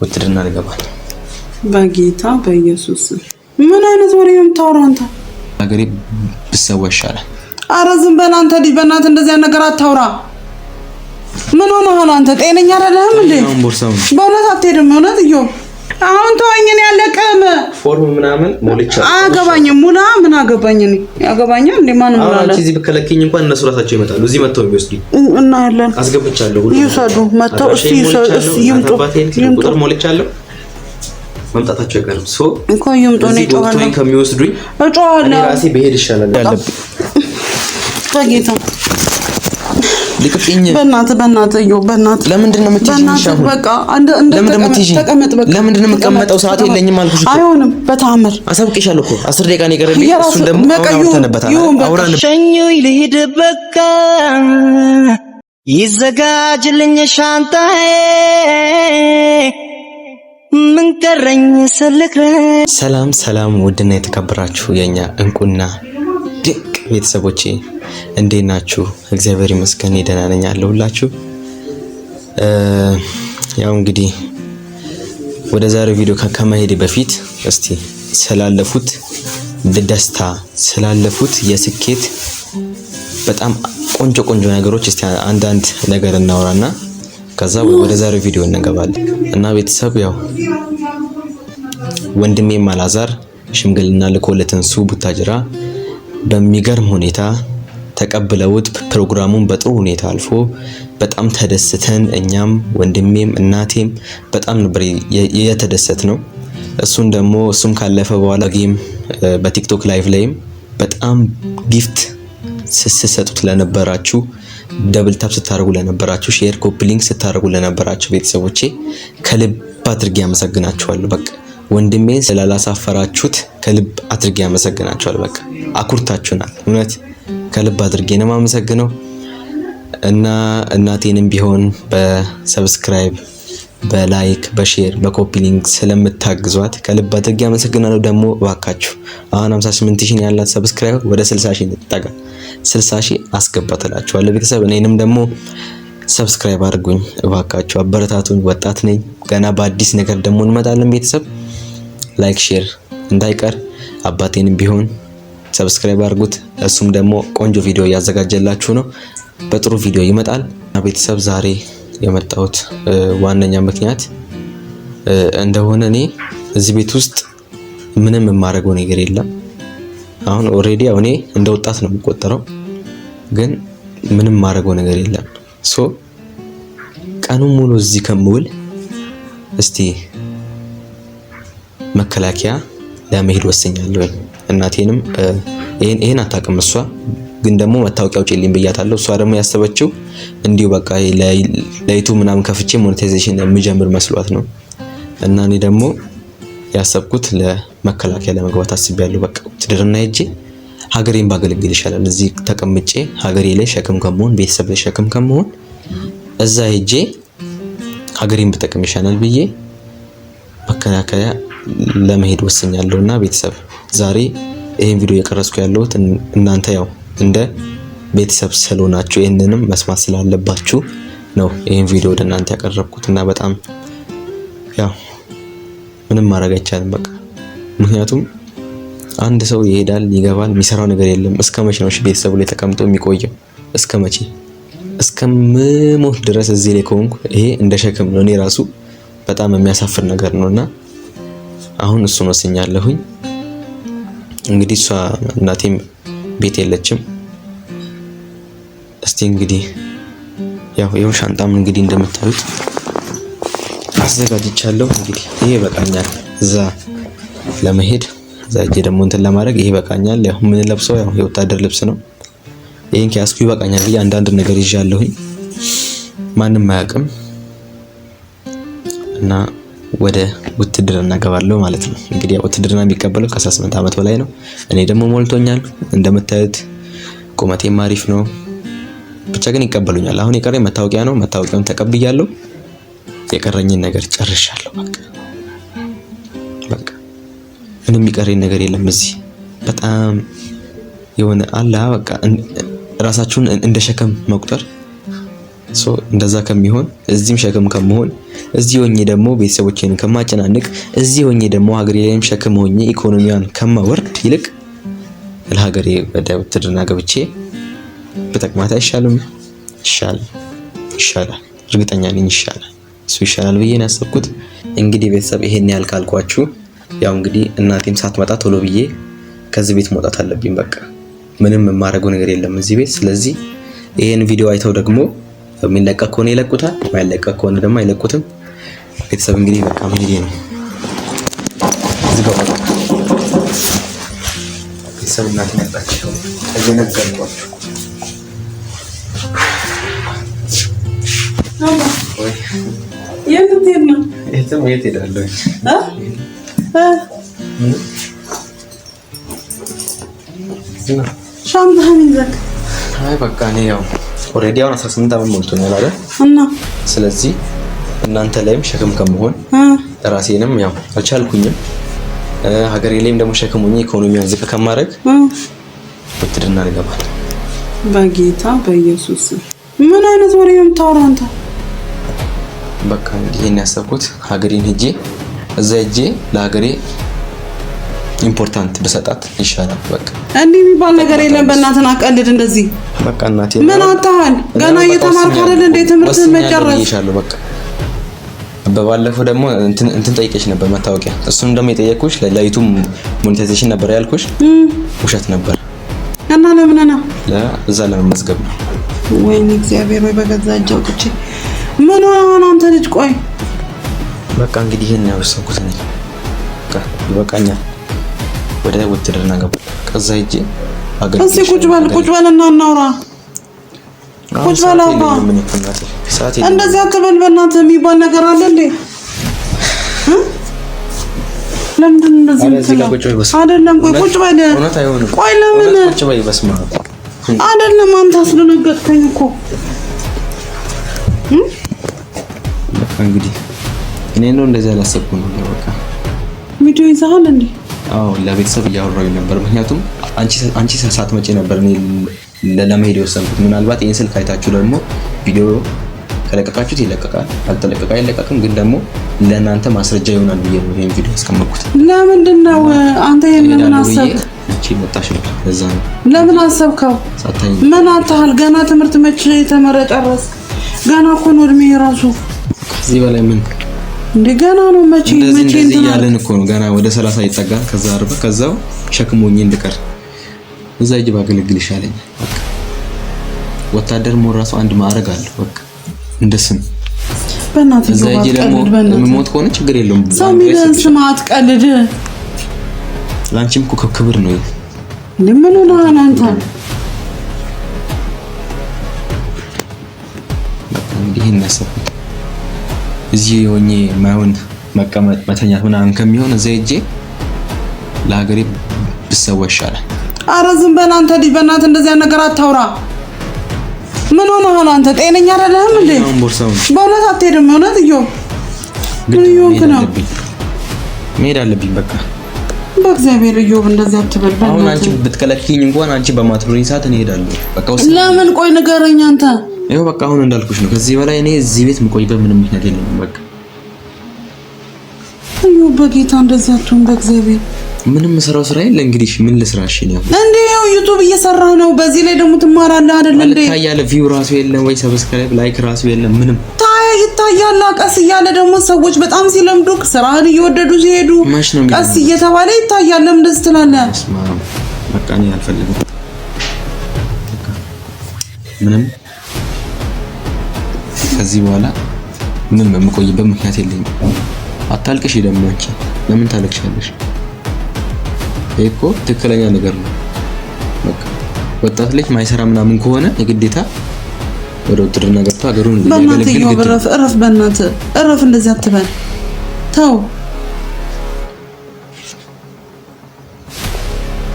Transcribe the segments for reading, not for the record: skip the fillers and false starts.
ውትድርና ልገባ በጌታ በኢየሱስ ምን አይነት ወሬ ነው የምታወራው አንተ? ሀገሬ ብሰዋ ይሻላል። ኧረ ዝም በል አንተ ልጅ በእናትህ እንደዚህ አይነት ነገር አታውራ። ምን ሆነ አንተ ጤነኛ አይደለህም እንዴ? በእውነት አትሄድም? እውነት እዩ አሁን ተወኝ። እኔ ያለቀም ፎርም ምናምን ሞልቻለሁ። አገባኝም ሙላ ምን አገባኝ እኔ ያገባኛል እንዴ? ማን ሙላ አለ? እዚህ ብከለከኝ እንኳን እነሱ ራሳቸው ይመጣሉ። እዚህ መጥተው የሚወስዱኝ እና ያለን አስገብቻለሁ። ሁሉ ይሰዱ መጥተው እስቲ ይምጡ። ቁጥር ሞልቻለሁ። መምጣታቸው አይቀርም። ሶ እንኳ ይምጡ ነው ይጮሃለሁ። ከሚወስዱኝ እጮሃለሁ። ራሴ በሄድ ይሻላል ያለብኝ በጌታ ልቅጥኝ። በእናትህ እዩ በእናትህ ለምንድን ነው የምትይዥው? በቃ ተቀመጥ። ለምንድን ነው የምቀመጠው? ሰዓት የለኝም አልኩሽ እኮ። አይሆንም በታምር አሳውቅሻለሁ እኮ 10 ደቂቃ ነው የቀረልኝ። እሱን ደግሞ አውርተንበታል። አውራን ሸኙኝ ልሂድ በቃ ይዘጋጅልኝ ሻንጣዬ ምን ቀረኝ ስልክረ። ሰላም ውድና የተከበራችሁ የኛ እንቁና ድንቅ ቤተሰቦቼ እንዴት ናችሁ? እግዚአብሔር ይመስገን ደህና ነኝ አለሁላችሁ። ያው እንግዲህ ወደ ዛሬው ቪዲዮ ከመሄድ በፊት እስቲ ስላለፉት ደስታ ስላለፉት የስኬት በጣም ቆንጆ ነገሮች እስቲ አንዳንድ ነገር እናወራና ከዛ ወደ ዛሬው ቪዲዮ እንገባለን። እና ቤተሰብ ያው ወንድሜ ማላዛር ሽምግልና ልኮለትን ሱ ቡታጅራ በሚገርም ሁኔታ ተቀብለውት ፕሮግራሙን በጥሩ ሁኔታ አልፎ በጣም ተደስተን እኛም ወንድሜም እናቴም በጣም ነበር የተደሰትነው። እሱም ካለፈ በኋላ ጌም በቲክቶክ ላይቭ ላይም በጣም ጊፍት ስሰጡት ለነበራችሁ፣ ደብል ታፕ ስታደርጉ ለነበራችሁ፣ ሼር ኮፒ ሊንክ ስታደርጉ ለነበራችሁ ቤተሰቦቼ ከልብ አድርጌ አመሰግናችኋለሁ። በቃ ወንድሜን ስላላሳፈራችሁት ከልብ አድርጌ አመሰግናችኋለሁ። በቃ አኩርታችሁናል። እውነት ከልብ አድርጌ ነው የማመሰግነው። እና እናቴንም ቢሆን በሰብስክራይብ፣ በላይክ፣ በሼር፣ በኮፒ ሊንክ ስለምታግዟት ከልብ አድርጌ አመሰግናለሁ። ደግሞ እባካችሁ አሁን 58000 ያላት ሰብስክራይብ ወደ 60000 ተጠጋ 60000 አስገባታላችኋለሁ ቤተሰብ። እኔንም ደግሞ ሰብስክራይብ አድርጉኝ እባካችሁ፣ አበረታቱኝ። ወጣት ነኝ ገና በአዲስ ነገር ደግሞ እንመጣለን ቤተሰብ። ላይክ ሼር እንዳይቀር። አባቴንም ቢሆን ሰብስክራይብ አድርጉት። እሱም ደግሞ ቆንጆ ቪዲዮ ያዘጋጀላችሁ ነው። በጥሩ ቪዲዮ ይመጣል። ቤተሰብ ዛሬ የመጣሁት ዋነኛ ምክንያት እንደሆነ እኔ እዚህ ቤት ውስጥ ምንም የማደርገው ነገር የለም። አሁን ኦሬዲ እኔ እንደ ወጣት ነው የምቆጠረው፣ ግን ምንም የማደርገው ነገር የለም። ሶ ቀኑን ሙሉ እዚህ ከምውል እስቲ መከላከያ ለመሄድ ወስኛለሁ። እናቴንም ይሄን አታውቅም እሷ፣ ግን ደግሞ መታወቂያው ጭልኝ ብያታለሁ። እሷ ደግሞ ያሰበችው እንዲሁ በቃ ለይቱ ምናምን ከፍቼ ሞኔታይዜሽን የሚጀምር መስሏት ነው። እና እኔ ደግሞ ያሰብኩት ለመከላከያ ለመግባት አስቤያለሁ። በቃ ውትድርና ሄጄ ሀገሬን ባገለግል ይሻላል። እዚህ ተቀምጬ ሀገሬ ላይ ሸክም ከመሆን፣ ቤተሰብ ላይ ሸክም ከመሆን እዛ ሄጄ ሀገሬን ብጠቅም ይሻላል ብዬ መከላከያ ለመሄድ ወስኛለሁና ቤተሰብ ዛሬ ይሄን ቪዲዮ የቀረጽኩ ያለሁት እናንተ ያው እንደ ቤተሰብ ስለሆናችሁ ይሄንንም መስማት ስላለባችሁ ነው ይሄን ቪዲዮ ወደ እናንተ ያቀረብኩትና በጣም ያው ምንም ማድረግ አይቻልም በቃ። ምክንያቱም አንድ ሰው ይሄዳል ይገባል፣ የሚሰራው ነገር የለም። እስከመቼ ነው ቤተሰቡ ላይ ተቀምጦ የሚቆየው? እስከመቼ? እስከምሞት ድረስ እዚህ ላይ ከሆንኩ ይሄ እንደ ሸክም ነው። እኔ ራሱ በጣም የሚያሳፍር ነገር ነውና አሁን እሱን ወስኛለሁኝ። እንግዲህ እሷ እናቴም ቤት የለችም። እስቲ እንግዲህ ያው ይሄው ሻንጣም እንግዲህ እንደምታዩት አዘጋጅቻለሁ። እንግዲህ ይሄ በቃኛል እዛ ለመሄድ፣ እዛ እጄ ደግሞ እንትን ለማድረግ ይሄ በቃኛል። ያው ምን ለብሰው ያው የወታደር ልብስ ነው። ይሄን ከያዝኩ ይበቃኛል ብዬ አንዳንድ ነገር ይዣለሁኝ፣ ማንም አያውቅም። እና ወደ ውትድርና ገባለሁ ማለት ነው። እንግዲህ ውትድርና የሚቀበለው ከ18 ዓመት በላይ ነው። እኔ ደግሞ ሞልቶኛል እንደምታዩት፣ ቁመቴም አሪፍ ነው። ብቻ ግን ይቀበሉኛል። አሁን የቀረኝ መታወቂያ ነው። መታወቂያውን ተቀብያለሁ። የቀረኝን ነገር ጨርሻለሁ። በቃ ምንም የሚቀረኝ ነገር የለም። እዚህ በጣም የሆነ አላ በቃ ራሳችሁን እንደ ሸክም መቁጠር እንደዛ ከሚሆን እዚህም ሸክም ከመሆን እዚህ ሆኜ ደግሞ ቤተሰቦቼን ከማጨናንቅ እዚህ ሆኜ ደግሞ ሀገሬ ላይም ሸክም ሆኜ ኢኮኖሚያን ከማወርድ ይልቅ ለሀገሬ ወደ ውትድርና ገብቼ በጠቅማት አይሻልም? ይሻላል። እርግጠኛ ነኝ ይሻላል። እሱ ይሻላል ብዬ ነው ያሰብኩት። እንግዲህ ቤተሰብ ይሄን ያህል ካልኳችሁ ያው እንግዲህ እናቴም ሳትመጣ ቶሎ ብዬ ከዚህ ቤት መውጣት አለብኝ። በቃ ምንም የማደርገው ነገር የለም እዚህ ቤት። ስለዚህ ይሄን ቪዲዮ አይተው ደግሞ የሚለቀቅ ከሆነ ይለቁታል፣ ማይለቀቅ ከሆነ ደግሞ አይለቁትም። ቤተሰብ እንግዲህ በቃ መሄዴ ነው። እዚህ ጋር በቃ ቤተሰብ እናቴ መጣች። እዚህ ነገርኳችሁ። የት ትሄድ ነው? የት ሄዳለሁ? ሻንጣህን ይዘህ አይ በቃ እኔ ያው ኦልሬዲ አሁን 18 ዓመት ሞልቶኛል አይደል? እና ስለዚህ እናንተ ላይም ሸክም ከመሆን ራሴንም ያው አልቻልኩኝም፣ ሀገሬ ላይም ደግሞ ሸክም ሆኜ ኢኮኖሚያን ዝቅ ከማድረግ ውትድርና ልገባል። በጌታ በኢየሱስ ምን አይነት ወሬ ነው የምታወራው አንተ? በቃ ይሄን ያሰብኩት ሀገሬን ሄጄ እዛ ሄጄ ለሀገሬ ኢምፖርታንት በሰጣት ይሻላል። በቃ እንዲህ የሚባል ነገር የለም። በእናትህ አቀልድ እንደዚህ። በቃ እናቴ ምን አታህል ገና እየተማርክ አይደል እንዴ? ትምህርትህን መጨረስ ይሻላል። በቃ በባለፈው ደግሞ እንትን ጠይቄሽ ነበር መታወቂያ። እሱን ደግሞ የጠየቅኩሽ ለዩቲዩብ ሞኔታይዜሽን ነበር ያልኩሽ፣ ውሸት ነበር። እና ለምን ነው እዛ ለመመዝገብ ነው። ወይኔ እግዚአብሔር ወይ በገዛ እጄ አውጥቼ ምን ሆነ አንተ ልጅ? ቆይ በቃ እንግዲህ ይሄን ነው ያሰብኩት እኔ። በቃ ይበቃኛል። ወደ ውትድርና ገባ። ከዛ ሂጄ አገር እስኪ ቁጭ በልና እናውራ። ቁጭ በል አባ። እንደዚህ አትበል በእናትህ። የሚባል ነገር አለ እንዴ? ለምንድን ነው እንደዚህ የምትለው? አይደለም ቆይ ቁጭ በል። ቆይ ለምን ቁጭ በይ? በስመ አብ አይደለም አንተ አስደነገጥከኝ እኮ። በቃ እንግዲህ እኔ ነው እንደዚህ አላሰብኩም ነበር። በቃ ቪዲዮ ይዘሃል እንዴ? አዎ ለቤተሰብ እያወራሁኝ ነበር። ምክንያቱም አንቺ ሳትመጪ ነበር እኔ ለመሄድ የወሰንኩት። ምናልባት ይሄን ስልክ አይታችሁ ደግሞ ቪዲዮ ከለቀቃችሁት ይለቀቃል፣ ካልተለቀቀ አይለቀቅም። ግን ደግሞ ለእናንተ ማስረጃ ይሆናል ብዬ ነው ይሄን ቪዲዮ ያስቀመጥኩት። ለምንድን ነው አንተ ይሄን ለምን አሰብክ? እቺ መጣሽ ነው ለዛ ነው። ለምን አሰብከው? ሳታይ ምን አታህል ገና ትምህርት መቼ ጨረስክ? ገና እኮ ነው እድሜ ራሱ። ከዚህ በላይ ምን እንደ ገና ነው መቼ እንደዚህ ያለን እኮ ነው። ገና ወደ 30 ይጠጋል። ከዛ 40 ከዛው ሸክሞኝ እንድቀር እዛ እጅ ባገለግል ይሻለኝ። በቃ ወታደር ሞት ራሱ አንድ ማዕረግ አለው። በቃ እንደስም በእናትህ እዛ እጅ ደግሞ ሞት ከሆነ ችግር የለውም። ሳሚደን ስማት ቀልድ ላንቺም እኮ ክብር ነው። ለምን ሆነ አንተ? በቃ እንዲህ እናሰብኩት እዚህ ሆኜ ማይሆን መቀመጥ መተኛት ምናምን ከሚሆን እዛ ሄጄ ለሀገሬ ብሰዋ ይሻላል። ኧረ ዝም በል አንተ ልጅ፣ በእናትህ እንደዚያ ነገር አታውራ። ምን ሆነሃል አንተ? ጤነኛ አይደለህም እንዴ? በእውነት አትሄድም? እውነት እዮብ መሄድ አለብኝ። በቃ በእግዚአብሔር እዮብ እንደዚህ አትበል። አሁን አንቺ ብትከለክኝ እንኳን አንቺ በማትብሪኝ ሰዓት እኔ እሄዳለሁ። በቃ ለምን? ቆይ ንገረኝ አንተ። ይኸው በቃ አሁን እንዳልኩሽ ነው። ከዚህ በላይ እኔ እዚህ ቤት የምቆይበት ምንም ምክንያት የለኝም። በቃ እዮብ በጌታ እንደዚህ አትሁን። በእግዚአብሔር ምንም ስራው ስራ የለ። እንግዲህ ምን ልስራሽ ነው እንዴ? ያው ዩቲዩብ እየሰራህ ነው። በዚህ ላይ ደግሞ ትማራለህ አይደል እንዴ? ታያለህ። ቪው ራሱ የለም ወይ ሰብስክራይብ ላይክ ራሱ የለም። ምንም ይታያል። ቀስ እያለ ደግሞ ሰዎች በጣም ሲለምዱ ስራህን እየወደዱ ሲሄዱ ቀስ እየተባለ ይታያል። ለምን እንደዚህ ትላለህ? በቃ እኔ አልፈልግም። ምንም ከዚህ በኋላ ምንም የምቆይበት ምክንያት የለኝም። አታልቅሽ ደግሞ አንቺ ለምን ታለቅሻለሽ? ይሄ እኮ ትክክለኛ ነገር ነው። በቃ ወጣት ልጅ ማይሰራ ምናምን ከሆነ የግዴታ ወደ ውትድርና ገብቶ ሀገሩን ያገለግል። እረፍ በእናትህ እረፍ። እንደዚህ አትበል። ተው።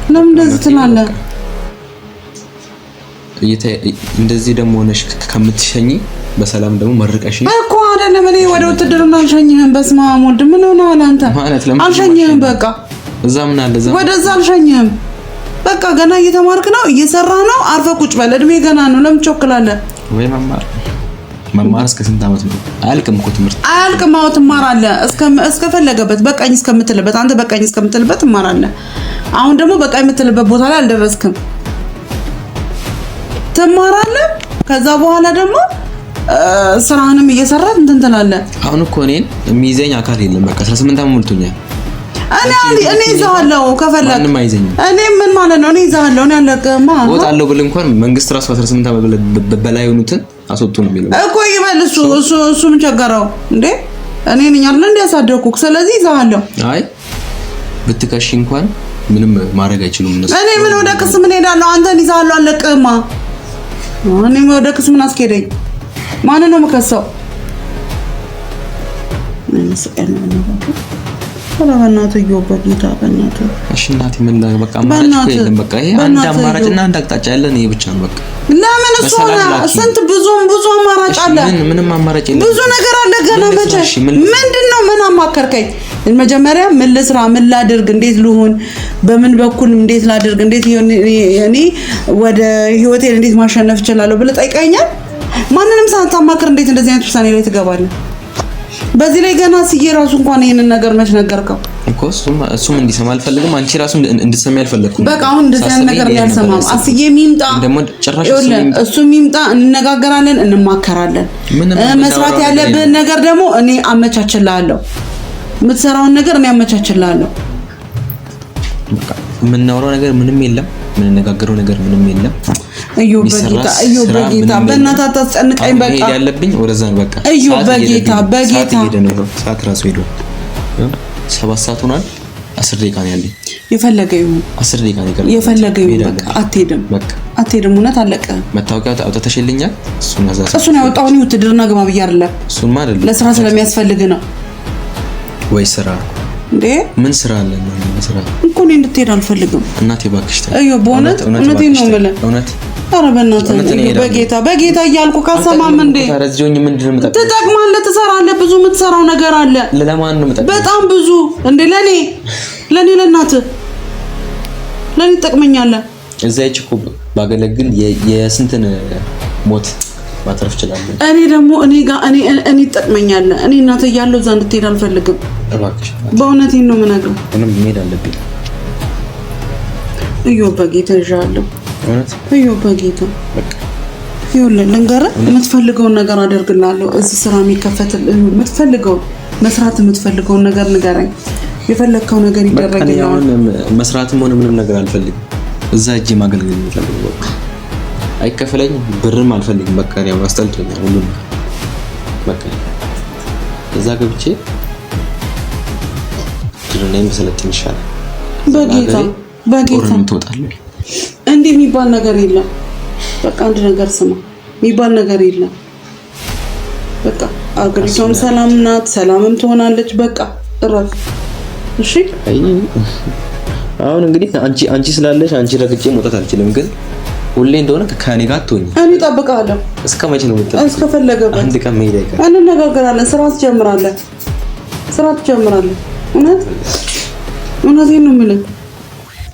ለምን እንደዚህ ትላለህ? እንደዚህ ደግሞ ሆነሽ ከምትሸኝ በሰላም ደግሞ መርቀሽ እኮ አይደለም። እኔ ወደ ውትድርና አልሸኝህም። በስመ አብ ወልድ። ምን ሆነሃል አንተ? አልሸኝህም። በቃ እዛ ምን አለ? ወደዛ አልሸኝህም። በቃ ገና እየተማርክ ነው፣ እየሰራህ ነው። አርፈህ ቁጭ በል። እድሜ ገና ነው። ለምን ቾክላለህ? ወይ መማር መማር እስከ ስንት ዓመት ነው? አያልቅም እኮ ትምህርት አያልቅም። አዎ ትማራለህ እስከፈለገበት በቃኝ እስከምትልበት አንተ በቃኝ እስከምትልበት ትማራለህ። አሁን ደግሞ በቃኝ የምትልበት ቦታ ላይ አልደረስክም። ትማራለህ። ከዛ በኋላ ደግሞ ስራህንም እየሰራህ እንትን ትላለህ። አሁን እኮ እኔን የሚይዘኝ አካል የለም። በቃ 18 ዓመት ሞልቶኛል። እኔ ይዛለሁ ከፈለክ ማንም አይዘኝም። እኔ ምን ማለት ነው? እኔ ይዛለሁ እኔ አለቀማ ወጣለሁ ብል እንኳን መንግስት ራሱ 18 ዓመት በላይ ሆኑትን አስወጡ ነው የሚለው እኮ ይበል። እሱ ምን ቸገረው እንዴ? እኔ ነኝ አይደል እንደ ያሳደኩክ። ስለዚህ ይዛለሁ። አይ ብትከሺ እንኳን ምንም ማድረግ አይችሉም እነሱ። እኔ ምን ወደ ክስ ምን ሄዳለሁ? አንተን ይዛለሁ አለቀማ። እኔ ወደ ክስ ምን አስኬደኝ? ማን ነው የምከሰው? ምን ሰቀነ ነው በእናትህ እየወበ ጌታ በእናትህ እሺ እናቴ ምን ላይ በቃ አማራጭ የለም። በቃ ይሄ አንድ አማራጭና አንድ አቅጣጫ ያለን ይሄ ብቻ ነው። በቃ ለምን እሱ ስንት ብዙ አማራጭ አለ። ምንም አማራጭ የለም። ብዙ ነገር አለ ገና መቼ ምንድነው? ምን አማከርከኝ? መጀመሪያ ምን ልስራ፣ ምን ላድርግ፣ እንዴት ልሁን፣ በምን በኩል እንዴት ላድርግ፣ እንዴት እኔ ወደ ህይወቴን እንዴት ማሸነፍ እችላለሁ ብለህ ጠይቀኛል። ማንንም ሳታማክር እንዴት እንደዚህ አይነት ውሳኔ ላይ ትገባለህ? በዚህ ላይ ገና ሲዬ ራሱ እንኳን ይሄንን ነገር መች ነገርከው እኮ? እሱም እንዲሰማ አልፈልግም። አንቺ ራሱ እንድትሰሚ አልፈልኩም። በቃ አሁን እንደዚህ አይነት ነገር ያልሰማም። አስዬ ሚምጣ ደግሞ ጭራሽ እሱ ሚምጣ፣ እንነጋገራለን፣ እንማከራለን። መስራት ያለብን ነገር ደግሞ እኔ አመቻችልሃለሁ። የምትሰራውን ነገር እኔ አመቻችልሃለሁ። በቃ የምናወራው ነገር ምንም የለም። የምንነጋገረው ነገር ምንም የለም። እዩ በጌታ በእናትህ አታስጨንቀኝ። በቃ ያለብኝ ወደዛ ነው። በቃ እዩ በጌታ ሰዓት ራሱ ሄዶ 7 ሰዓት ሆኗል። 10 ደቂቃ ነው ያለኝ። የፈለገ ይሁን 10 ደቂቃ ነው የቀረኝ። የፈለገ ይሁን በቃ አትሄድም። በቃ አትሄድም። እውነት አለቀ። መታወቂያ አውጥተሽልኛል። እሱን ያወጣው ነው ውትድርና ግባ ብዬ አይደለም። እሱማ አይደለም ለስራ ስለሚያስፈልግ ነው። ወይ ስራ እንዴ? ምን ስራ አለ? ምን ስራ እኮ እኔ እንድትሄድ አልፈልግም። እናቴ ባክሽ ተይ። እዩ በእውነት እውነቴን ነው የምልህ። እውነት ኧረ በእናትህ በጌታ እያልኩ ካሰማም እንዴ ታረዝጆኝ ምንድነው የምጠቅመው? ትጠቅማለህ፣ ትሰራለህ፣ ብዙ የምትሰራው ነገር አለ። ለማን ነው የምጠቅመው? በጣም ብዙ እንዴ። ለኔ ለእናትህ ለኔ ትጠቅመኛለህ። እዛ እኮ ባገለግል የስንትን ሞት ማትረፍ ይችላል። እኔ ደግሞ እኔ ትጠቅመኛለህ። እኔ እናትህ እያለሁ እዛ እንድትሄድ አልፈልግም። እባክሽ በእውነቴን ነው የምነግርህ። ምንም መሄድ አለብኝ። እዩ በጌታ ይዣለሁ። እውነት እዩ በጌታ በቃ ይኸውልህ ልንገርህ፣ የምትፈልገውን ነገር አደርግልሃለሁ። እዚህ ስራ የሚከፈትልህ የምትፈልገው መስራት የምትፈልገውን ነገር ንገረኝ። የፈለግከው ነገር ይደረግልሃል። መስራትም ሆነ ምንም ነገር አልፈልግም። እዛ እጄ ማገልገል ነው የምፈልገው። በቃ አይከፈለኝም፣ ብርም አልፈልግም። በቃ ያው አስጠልቶኛል ሁሉም። በቃ እዛ ገብቼ ድሮኔም በሰለጥን ይሻላል። በጌታ ትወጣለህ። እንዲህ የሚባል ነገር የለም። በቃ አንድ ነገር ስማ፣ የሚባል ነገር የለም። በቃ አገሪቷም ሰላም ናት፣ ሰላምም ትሆናለች። በቃ እረፍ። እሺ አሁን እንግዲህ አንቺ ስላለሽ አንቺ ረግጬ መውጣት አልችልም። ግን ሁሌ እንደሆነ ከኔ ጋር አትሆኚ። እኔ እጠብቅሃለሁ። እስከ መቼ ነው የምትጠብቀው? እስከፈለገበት አንድ ቀን መሄድ አይቀርም። እንነጋገራለን። ስራ ትጀምራለህ። እውነቴን ነው የምልህ።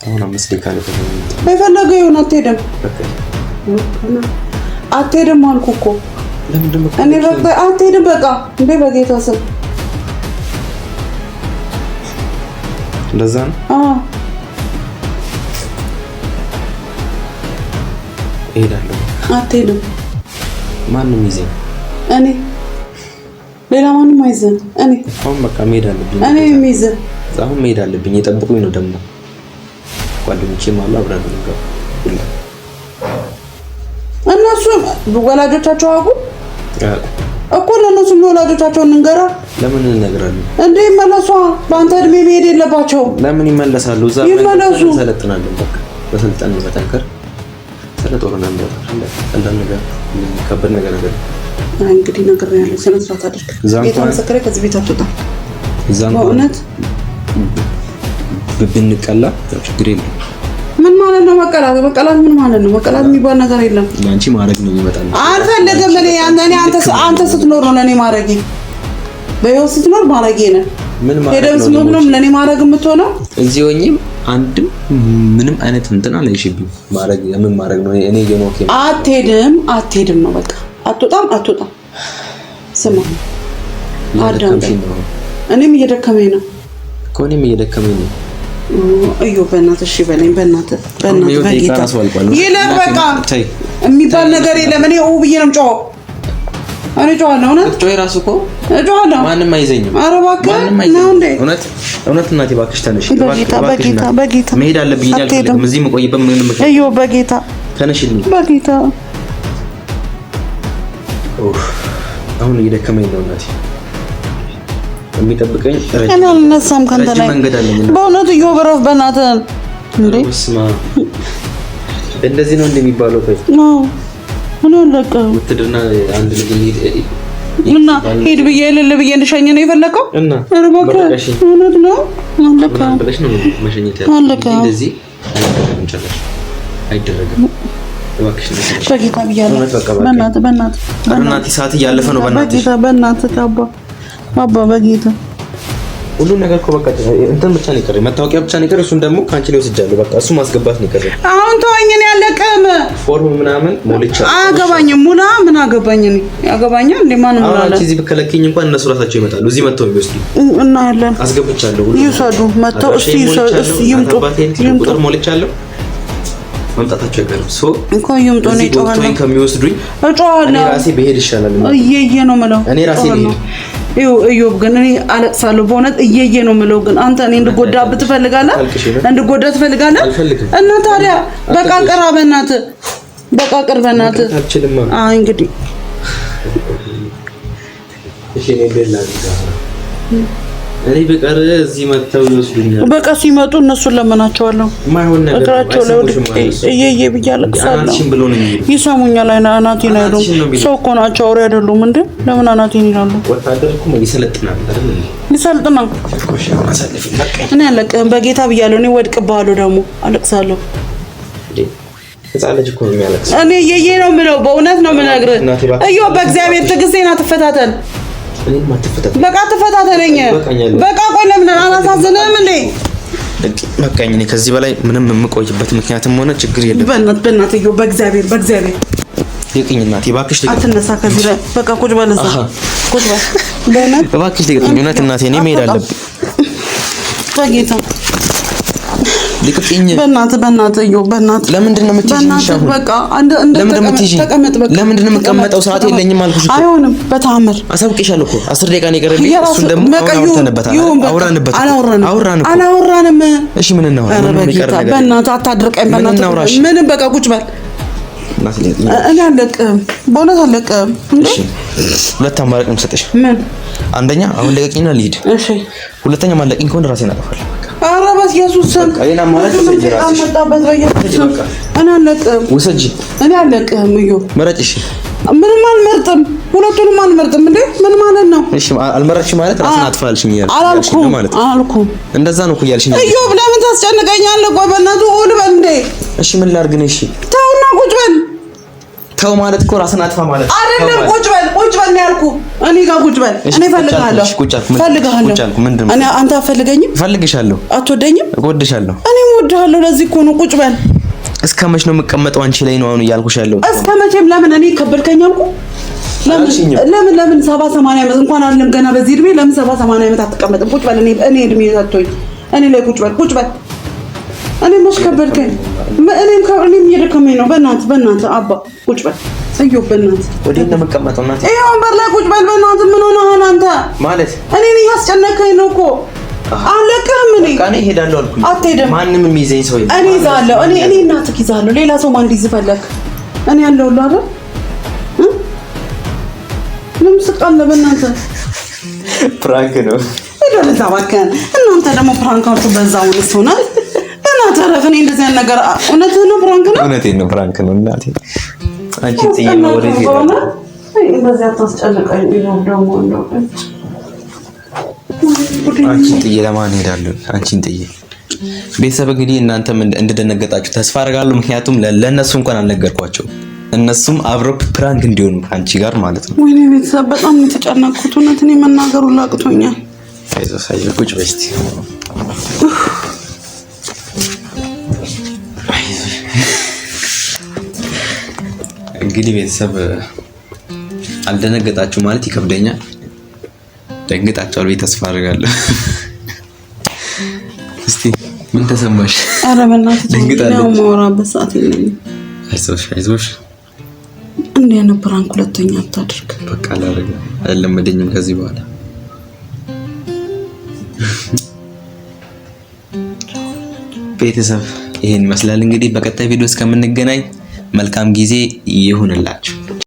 አሁን 5 ደቂቃ ነው የፈለገው ይሁን። አትሄድም አልኩህ እኮ። ለምንድን ነው እኔ በቃ አትሄድም። በቃ እንዴ በጌታ ስም እንደዛ ነው። እሄዳለሁ። አትሄድም። ማንም ይዘኝ? እኔ ሌላ ማንም አይዘን። እኔ አሁን በቃ መሄድ አለብኝ። እኔ የሚይዘን አሁን መሄድ አለብኝ። የጠብቁኝ ነው ደግሞ ጓደኞቼም አሉ አብረን ነው። እነሱ ወላጆቻቸው አውቁ እኮ ለነሱ ለወላጆቻቸው እንንገራ። ለምን እንነግራለን እንዴ? ይመለሱ። በአንተ እድሜ መሄድ የለባቸው። ለምን ይመለሳሉ? እዛ ይመለሱ። ሰለጥናለን። በቃ በስልጣን መጠንከር ስለጦርና አንዳንድ ነገር ከበድ ነገር እንግዲህ ነገር ያለ ስነ ስርዓት አድርግ። ቤታን ሰከረ ከዚህ ቤት አትወጣ። በእውነት ብንቀላ ችግር የለም። ምን ማለት ነው መቀላት? ምን ማለት ነው? መቀላት የሚባል ነገር የለም። አንቺ ማድረግ ነው የሚመጣው። አልፈልግም። አንተ ስትኖር ነው ለኔ ማድረግ። በህይወት ስትኖር ማድረግ ነው። ምን ማለት ነው ለኔ ማድረግ የምትሆነው? እዚህ ሆኜም አንድም ምንም አይነት እንትን አላይሽብኝ። ማድረግ ምን ማድረግ ነው? እኔ የሞከ አትሄድም ነው በቃ። አትወጣም። ስማ እኔም እየደከመኝ ነው እዩ በእናትህ እሺ በለኝ በእናትህ በጌታ ይለቅ በቃ የሚባል ነገር የለም እኔ ብዬ ነው የምጮኸው እኔ ጮሃለሁ ጮይ ራሱ እኮ ጮሃለሁ ማንም አይዘኝም ኧረ እባክህ ነው እንዴ እውነት እናቴ እባክሽ ተነሽ በጌታ መሄድ አለብኝ አልፈልግም እዚህ መቆየት ምንም እዩ በጌታ ተነሽልኝ በጌታ አሁን እየደከመኝ ነው እናቴ የሚጠብቀኝ እኔ አልነሳም ካንተ ላይ በእውነት እዩ በረፍ በእናትህ እንዴ ስማ እንደዚህ ነው እንደሚባለው ቆይ ነው ምን አለቀ ወትድና አንድ ልጅ እና ሄድ ብዬ እልል ብዬ እንድሸኝ ነው የፈለከው እና እርባካ እውነት ነው አለቀ ብለሽ ነው መሸኘት ያለው እንደዚህ አይደረግም እባክሽ በጌታ ብያለሁ በእናትህ ሰዓት እያለፈ ነው በእናትህ አባ በጌታ ሁሉ ነገር እኮ በቃ እንትን ብቻ ነው የቀረኝ መታወቂያ ብቻ ነው የቀረኝ እሱን ደግሞ ካንቺ ላይ ወስጃለሁ በቃ እሱ ማስገባት ነው የቀረኝ አሁን ተወኝ እኔ ያለቀም ፎርም ምናምን ሞልቻለሁ አገባኝም ሙላ ምን አገባኝ እኔ ያገባኛል እንዴ ማንም ሙላ አለ እዚህ በከለከኝ እንኳን እነሱ ራሳቸው ይመጣሉ እዚህ መጥተው ይወስዱ እና ያለን አስገብቻለሁ ይውሰዱ መጥተው እሱ ይምጡ ቁጥር ሞልቻለሁ መምጣታቸው ይቀርብ ሶ እኮ ይምጡ ነው ጮሃለሁ ከሚወስዱኝ እጮሃለሁ ራሴ በሄድ ይሻላል እየየ ነው ማለት እኔ ራሴ በሄድ እዮብ ግን እኔ አለቅሳለሁ በእውነት እየየ ነው የምለው ግን አንተ እኔ እንድጎዳብህ ትፈልጋለህ እና ታዲያ በቃ ቅር በእናትህ አይ እንግዲህ እሺ እኔ እኔ በቀር እዚህ መጥተው ይወስዱኛል በቃ ሲመጡ እነሱን ለመናቸዋለሁ ማይሆን ነገር እግራቸው ላይ እየየ ብያለቅሳለሁ ይሰሙኛል አናቴን አይሉም ሰው እኮ ናቸው አውሬ አይደሉም እንዴ ለምን አናቴን ይላሉ ወታደር እኮ ይሰለጥናል እኔ አለቅም በጌታ ብያለሁ እኔ ወድቅብሃለሁ ደግሞ አለቅሳለሁ ህፃን ልጅ እኮ ነው የሚያለቅሰው እኔ እየየ ነው የምለው በእውነት ነው የምነግርህ እዮ በእግዚአብሔር ትዕግስቴን አትፈታተን በቃ ተፈታተለኝ በቃ ቆይ ለምን አላሳዘነም እንዴ በቃኝ እኔ ከዚህ በላይ ምንም የምቆይበት ምክንያቱም ሆነ ችግር የለም በእናትህ እዩ በእግዚአብሔር ይቅኝ እናቴ እባክሽ አትነሳ ከዚህ ላይ በቃ ቁጭ በል በእናትህ እባክሽ ይቅኝ እናቴ እኔ መሄድ አለብኝ በጌታ ልቅጥኝ በእናትህ እዩ ለምንድን ነው የምትይኝ በቃ ለምንድን ነው የምቀመጠው ሰዓት የለኝም አልኩሽ እኮ አይሆንም በተአምር አሳውቅሻለሁ እኮ 10 ደቂቃ ነው የቀረኝ እሱን ደግሞ አውራንበት እሺ ምን እናወራ ምን ይቀር ነገር በእናትህ አታድርቀኝ በእናትህ ምንም በቃ ቁጭ በል እኔ አለቅም በእውነት አለቅም እሺ ሁለት አማራጭ ነው የምሰጥሽ ምን አንደኛ አሁን ለቀቂና ልሂድ እሺ ሁለተኛ ማለቀኝ ከሆነ ራሴን አጠፋለሁ ኧረ በኢየሱስ ስም እኔና ማለት ነው አመጣበት በኢየሱስ ስም እኔ አለቅም ወሰጂ እኔ አለቅም እዩ መረጭ እሺ ምንም አልመርጥም ሁለቱንም አልመርጥም እንዴ ምን ማለት ነው እሺ አልመረጥሽ ማለት ራስን አጥፋልሽኝ ያልሽ ማለት አልኩም እንደዛ ነው እኮ ያልሽኝ እዩ ለምን ታስጨንቀኛለህ ቆይ በእናትህ ኦል በል እንዴ እሺ ምን ላድርግ ነው እሺ ተውና ቁጭ በል ተው ማለት እኮ ራስን አጥፋ ማለት አይደለም ቁጭ በል ያልኩህ እኔ ጋር ቁጭ በል እኔ ፈልጋለሁ እኔ አንተ አፈልገኝም ፈልግሻለሁ አትወደኝም እወድሻለሁ እኔም እወድሃለሁ ለዚህ እኮ ነው ቁጭ በል እስከ መቼ ነው የምቀመጠው አንቺ ላይ ነው አሁን እያልኩሽ ያለው እስከ መቼም ለምን እኔ ከበድከኝ አልኩ ለምን 70-80 ዓመት እንኳን አይደለም ገና በዚህ እድሜ ለምን 70-80 ዓመት አትቀመጥም ቁጭ በል እኔ እድሜ ሰጥቶኝ እኔ ላይ ቁጭ በል እኔ መች ከበድከኝ እኔም እየደከመኝ ነው በእናትህ አባ ቁጭ በል እዩ በእናትህ ወዴት ነው የምቀመጠው እናቴ ይሄ ወንበር ላይ ቁጭ በል በእናትህ ምን ሆነህ አንተ ማለት እኔን እያስጨነቀኝ ነው እኮ አለቅህም እኔ በቃ እኔ እሄዳለሁ አልኩኝ አትሄድም ማንም የሚይዘኝ ሰው የለም እኔ እይዛለሁ እኔ እናትህ ይዛለሁ ሌላ ሰው ማን እንዲይዝ ፈለክ እኔ ያለሁልህ አይደል ምንም ስቃለህ በእናትህ ፕራንክ ነው ለዛ ባከን እናንተ ደግሞ ፕራንካችሁ በዛውንስ ሆናል በእናትህ ረፍኔ እንደዚህ አይነት ነገር እውነትህ ነው ፕራንክ ነው እናቴ አንቺ ጥዬማ ወዴት ሄዳለሁ እንደዚህ አታስጨንቀኝ ነው ደግሞ እንደው አንቺን ጥዬ ለማን ሄዳለሁ አንቺን ጥዬ ቤተሰብ እንግዲህ እናንተም እንደደነገጣችሁ ተስፋ አደርጋለሁ ምክንያቱም ለነሱ እንኳን አልነገርኳቸው እነሱም አብረው ፕራንክ እንዲሆኑ አንቺ ጋር ማለት ነው ወይኔ ቤተሰብ በጣም የተጨነቅኩት እውነት እኔ መናገሩ ላቅቶኛል አይዞሽ ቁጭ በይ እስቲ እንግዲህ ቤተሰብ አልደነገጣችሁ ማለት ይከብደኛል። ደንግጣችኋል ብዬ ተስፋ አደርጋለሁ። እስቲ ምን ተሰማሽ? ኧረ በእናትህ ነው ማውራበት ሰዓት የለኝም። አይዞሽ እንዴ ነበራን ሁለተኛ አታድርግ። በቃ አላደርግም አልለመደኝም ከዚህ በኋላ። ቤተሰብ ይሄን ይመስላል እንግዲህ። በቀጣይ ቪዲዮ እስከምንገናኝ መልካም ጊዜ ይሁንላችሁ።